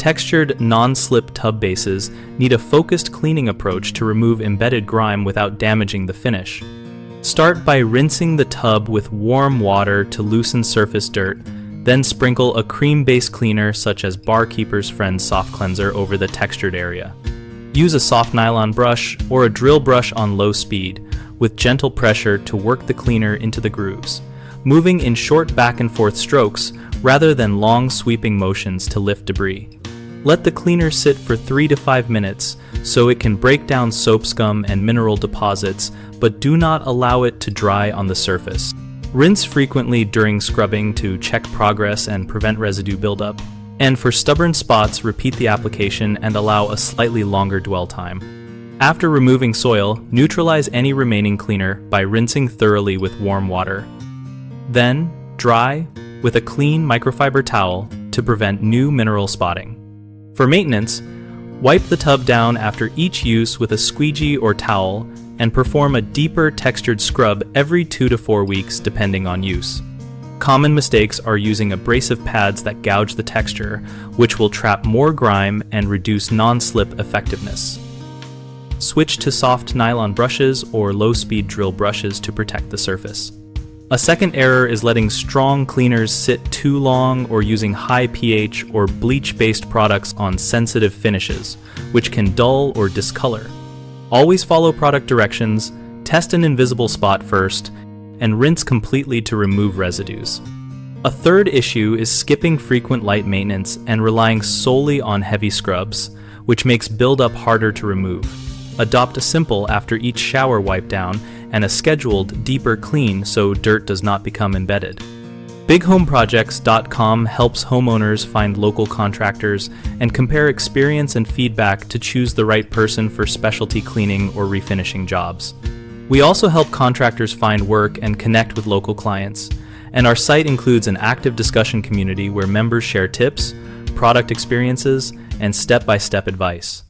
Textured, non-slip tub bases need a focused cleaning approach to remove embedded grime without damaging the finish. Start by rinsing the tub with warm water to loosen surface dirt, then sprinkle a cream-based cleaner such as Barkeeper's Friend Soft Cleanser over the textured area. Use a soft nylon brush or a drill brush on low speed with gentle pressure to work the cleaner into the grooves, moving in short back and forth strokes rather than long sweeping motions to lift debris. Let the cleaner sit for 3 to 5 minutes so it can break down soap scum and mineral deposits, but do not allow it to dry on the surface. Rinse frequently during scrubbing to check progress and prevent residue buildup. And for stubborn spots, repeat the application and allow a slightly longer dwell time. After removing soil, neutralize any remaining cleaner by rinsing thoroughly with warm water. Then, dry with a clean microfiber towel to prevent new mineral spotting. For maintenance, wipe the tub down after each use with a squeegee or towel and perform a deeper textured scrub every 2 to 4 weeks depending on use. Common mistakes are using abrasive pads that gouge the texture, which will trap more grime and reduce non-slip effectiveness. Switch to soft nylon brushes or low-speed drill brushes to protect the surface. A second error is letting strong cleaners sit too long or using high pH or bleach-based products on sensitive finishes, which can dull or discolor. Always follow product directions, test an invisible spot first, and rinse completely to remove residues. A third issue is skipping frequent light maintenance and relying solely on heavy scrubs, which makes buildup harder to remove. Adopt a simple after each shower wipe down and a scheduled, deeper clean so dirt does not become embedded. BigHomeProjects.com helps homeowners find local contractors and compare experience and feedback to choose the right person for specialty cleaning or refinishing jobs. We also help contractors find work and connect with local clients, and our site includes an active discussion community where members share tips, product experiences, and step-by-step advice.